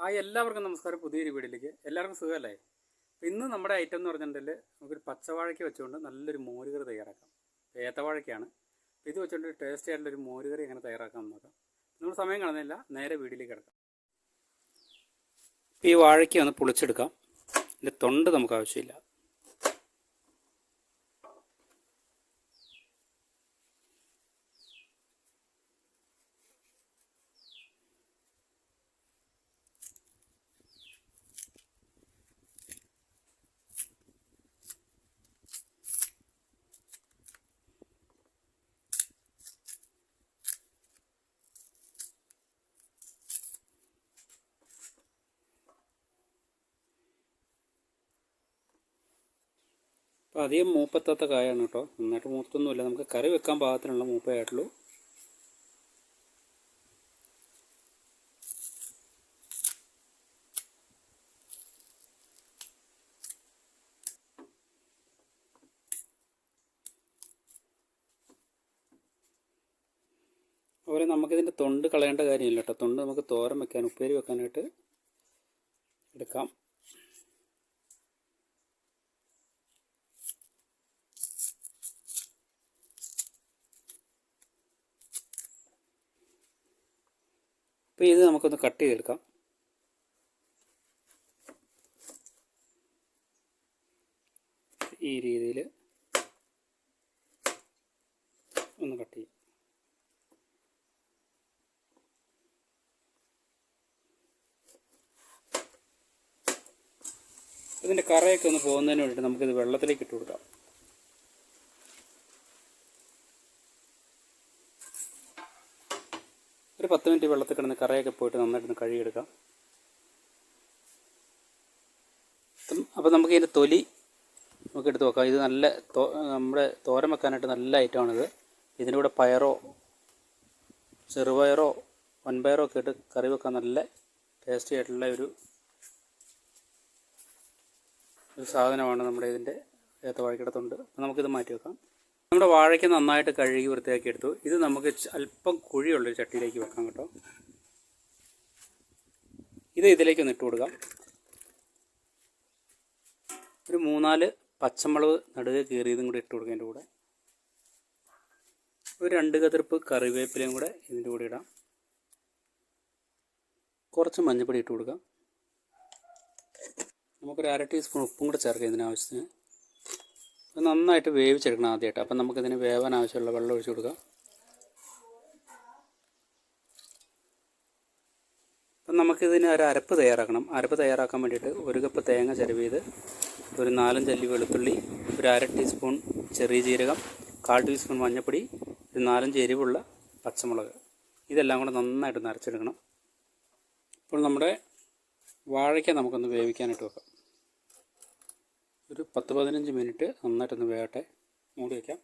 എല്ലാവർക്കും നമസ്കാരം. പുതിയൊരു വീഡിയോയിലേക്ക് എല്ലാവർക്കും സുഖമല്ലേ? ഇന്ന് നമ്മുടെ ഐറ്റം എന്ന് പറഞ്ഞിട്ടുണ്ടെങ്കിൽ നമുക്കൊരു പച്ചവാഴയ്ക്ക് വെച്ചുകൊണ്ട് നല്ലൊരു മോരുകറി തയ്യാറാക്കാം. ഏത്തവാഴയ്ക്കാണ്. ഇത് വെച്ചുകൊണ്ട് ടേസ്റ്റി ആയിട്ടുള്ളൊരു മോരുകറി എങ്ങനെ തയ്യാറാക്കാം നോക്കാം. നമ്മൾ സമയം കളഞ്ഞില്ല, നേരെ വീഡിയോയിലേക്ക് കിടക്കാം. ഈ വാഴയ്ക്ക് ഒന്ന് പൊളിച്ചെടുക്കാം. ഇതിൻ്റെ തൊണ്ട് നമുക്ക് ആവശ്യമില്ല. അപ്പോൾ അധികം മൂപ്പത്താത്ത കായാണ് കേട്ടോ, നന്നായിട്ട് മൂത്തൊന്നുമില്ല. നമുക്ക് കറി വെക്കാൻ പാകത്തിനുള്ള മൂപ്പയായിട്ടുള്ളൂ. അതുപോലെ നമുക്കിതിൻ്റെ തൊണ്ട് കളയേണ്ട കാര്യമില്ല കേട്ടോ. തൊണ്ട് നമുക്ക് തോരൻ വെക്കാൻ, ഉപ്പേരി വെക്കാനായിട്ട് എടുക്കാം. അപ്പോൾ ഇത് നമുക്കൊന്ന് കട്ട് ചെയ്തെടുക്കാം. ഈ രീതിയിൽ ഒന്ന് കട്ട് ചെയ്യും. ഇതിൻ്റെ കറയൊക്കെ ഒന്ന് പോകുന്നതിന് വേണ്ടിയിട്ട് നമുക്കിത് വെള്ളത്തിലേക്ക് ഇട്ട് കൊടുക്കാം. ഒരു 10 മിനിറ്റ് വെള്ളത്തിൽ കിടന്ന് കറയൊക്കെ പോയിട്ട് നന്നായിട്ടൊന്ന് കഴുകിയെടുക്കാം. അപ്പോൾ നമുക്ക് ഇതിൻ്റെ തൊലി നമുക്ക് എടുത്ത് വെക്കാം. ഇത് നല്ല നമ്മുടെ തോരൻ വെക്കാനായിട്ട് നല്ല ഐറ്റമാണിത്. ഇതിൻ്റെ കൂടെ പയറോ ചെറുപയറോ വൻപയറോ ഒക്കെ ഇട്ട് കറി വെക്കാൻ നല്ല ടേസ്റ്റി ആയിട്ടുള്ള ഒരു സാധനമാണ് നമ്മുടെ ഇതിൻ്റെ ഏത്തവാഴയ്ക്കയുടെ തൊണ്ട്. അപ്പോൾ നമുക്കിത് മാറ്റി വെക്കാം. നമ്മുടെ വാഴയ്ക്ക് നന്നായിട്ട് കഴുകി വൃത്തിയാക്കി എടുത്തു. ഇത് നമുക്ക് അല്പം കുഴിയുള്ളൊരു ചട്ടിയിലേക്ക് വെക്കാം കേട്ടോ. ഇത് ഇതിലേക്കൊന്ന് ഇട്ട് കൊടുക്കാം. ഒരു 3-4 പച്ചമുളക് നടുകെ കീറിയതും കൂടി ഇട്ട് കൊടുക്കാം. ഇതിൻ്റെ കൂടെ ഒരു 2 കതിർപ്പ് കറിവേപ്പിലയും കൂടെ ഇതിൻ്റെ കൂടെ ഇടാം. കുറച്ച് മഞ്ഞൾപ്പൊടി ഇട്ട് കൊടുക്കാം. നമുക്കൊരു 1/2 ടീസ്പൂൺ ഉപ്പും കൂടെ ചേർക്കാം ഇതിനാവശ്യത്തിന്. അത് നന്നായിട്ട് വേവിച്ചെടുക്കണം ആദ്യമായിട്ട്. അപ്പം നമുക്കിതിന് വേവാൻ ആവശ്യമുള്ള വെള്ളം ഒഴിച്ച് കൊടുക്കാം. അപ്പം നമുക്കിതിന് ഒരു അരപ്പ് തയ്യാറാക്കണം. അരപ്പ് തയ്യാറാക്കാൻ വേണ്ടിയിട്ട് 1 കപ്പ് തേങ്ങ ചിരവിയത്, ഒരു 4-5 അല്ലി വെളുത്തുള്ളി, ഒരു 1/2 ടീസ്പൂൺ ചെറിയ ജീരകം, 1/4 ടീസ്പൂൺ മഞ്ഞൾപ്പൊടി, ഒരു 4-5 എരിവുള്ള പച്ചമുളക്, ഇതെല്ലാം കൂടെ നന്നായിട്ട് നരച്ചെടുക്കണം. ഇപ്പോൾ നമ്മുടെ വാഴയ്ക്ക നമുക്കൊന്ന് വേവിക്കാനായിട്ട് വെക്കാം. ഒരു 10-15 മിനിറ്റ് നന്നായിട്ടൊന്ന് വേകട്ടെ. മൂടി വയ്ക്കാം.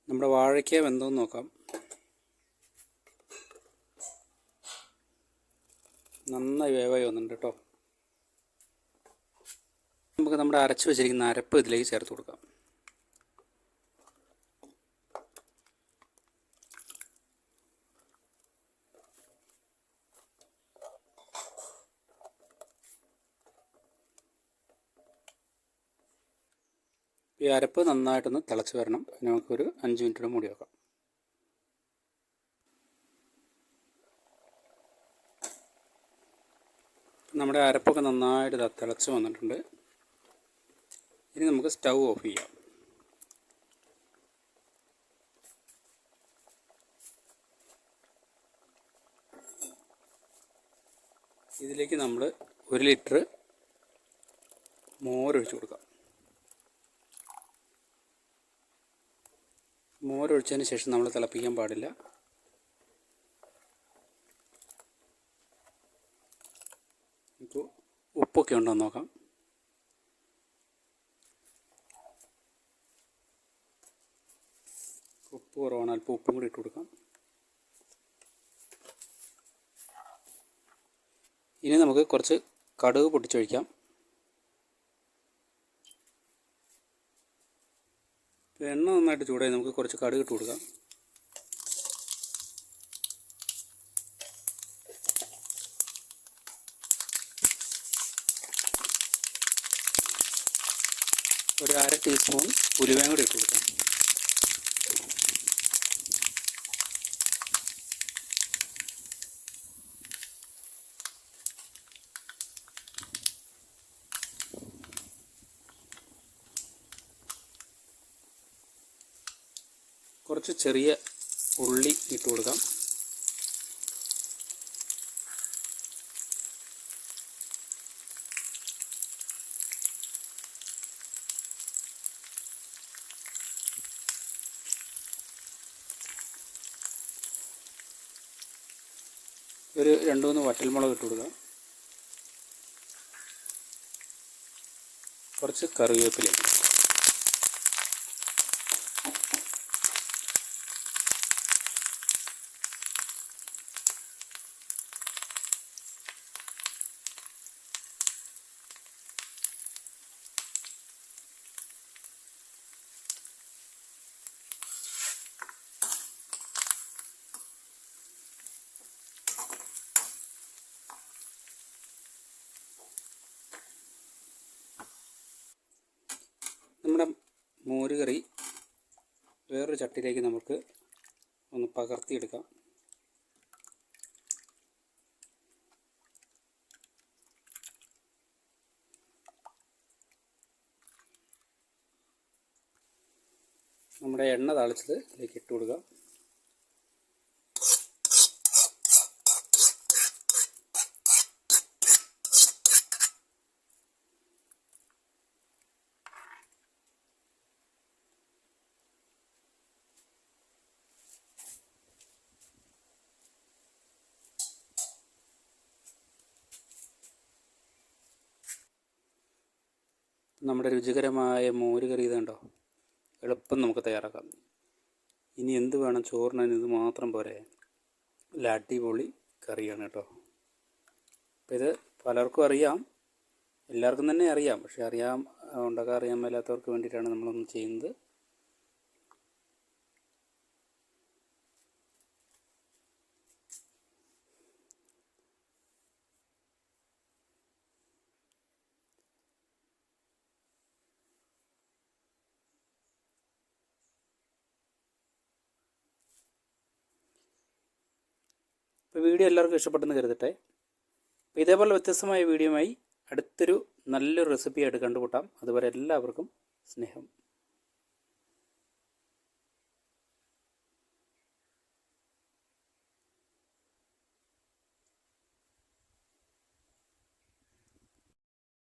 നമ്മുടെ വാഴയ്ക്ക വെന്തോന്ന് നോക്കാം. നന്നായി വേവായി വന്നിട്ടുണ്ട് കേട്ടോ. നമുക്ക് നമ്മുടെ അരച്ച് വെച്ചിരിക്കുന്ന അരപ്പ് ഇതിലേക്ക് ചേർത്ത് കൊടുക്കാം. ഈ അരപ്പ് നന്നായിട്ടൊന്ന് തിളച്ച് വരണം. നമുക്കൊരു 5 മിനിറ്റ് മൂടി വെക്കാം. നമ്മുടെ അരപ്പൊക്കെ നന്നായിട്ട് തിളച്ച് വന്നിട്ടുണ്ട്. ഇനി നമുക്ക് സ്റ്റൗ ഓഫ് ചെയ്യാം. ഇതിലേക്ക് നമ്മൾ 1 ലിറ്റർ മോരൊഴിച്ച് കൊടുക്കാം. മോരൊഴിച്ചതിന് ശേഷം നമ്മൾ തിളപ്പിക്കാൻ പാടില്ല. ഇപ്പോൾ ഉപ്പൊക്കെ ഉണ്ടോ എന്ന് നോക്കാം. ഉപ്പ് കുറവാണ്, അല്പം ഉപ്പും കൂടി ഇട്ട് കൊടുക്കാം. ഇനി നമുക്ക് കുറച്ച് കടുക് പൊട്ടിച്ചൊഴിക്കാം. എണ്ണ നന്നായിട്ട് ചൂടായി നമുക്ക് കുറച്ച് കടുക് ഇട്ട് കൊടുക്കാം. ഒരു അര ടീസ്പൂൺ ഉലുവയും കൂടി ഇട്ട് കൊടുക്കാം. കുറച്ച് ചെറിയ ഉള്ളി ഇട്ട് കൊടുക്കാം. ഒരു 2-3 വറ്റൽമുളക് ഇട്ട് കൊടുക്കാം. കുറച്ച് കറിവേപ്പില. നമ്മുടെ മോര് കറി വേറൊരു ചട്ടിയിലേക്ക് നമുക്ക് ഒന്ന് പകർത്തിയെടുക്കാം. നമ്മുടെ എണ്ണ താളിച്ചത് ഇതിലേക്ക് ഇട്ട് കൊടുക്കാം. നമ്മുടെ രുചികരമായ മോര് കറി ഇതുണ്ടോ, എളുപ്പം നമുക്ക് തയ്യാറാക്കാം. ഇനി എന്ത് വേണം ചോറിന്, ഇത് മാത്രം പോരെ, നല്ല അടിപൊളി കറിയാണ് കേട്ടോ. അപ്പോൾ ഇത് പലർക്കും അറിയാം, എല്ലാവർക്കും തന്നെ അറിയാം, പക്ഷേ ഉണ്ടാക്കാൻ അറിയാൻ മേലാത്തവർക്ക് വേണ്ടിയിട്ടാണ് നമ്മളൊന്ന് ചെയ്യുന്നത്. അപ്പോൾ വീഡിയോ എല്ലാവർക്കും ഇഷ്ടപ്പെട്ടെന്ന് കരുതട്ടെ. അപ്പോൾ ഇതേപോലെ വ്യത്യസ്തമായ വീഡിയോയുമായി അടുത്തൊരു നല്ലൊരു റെസിപ്പിയായിട്ട് കണ്ടുമുട്ടാം. അതുവരെ എല്ലാവർക്കും സ്നേഹം.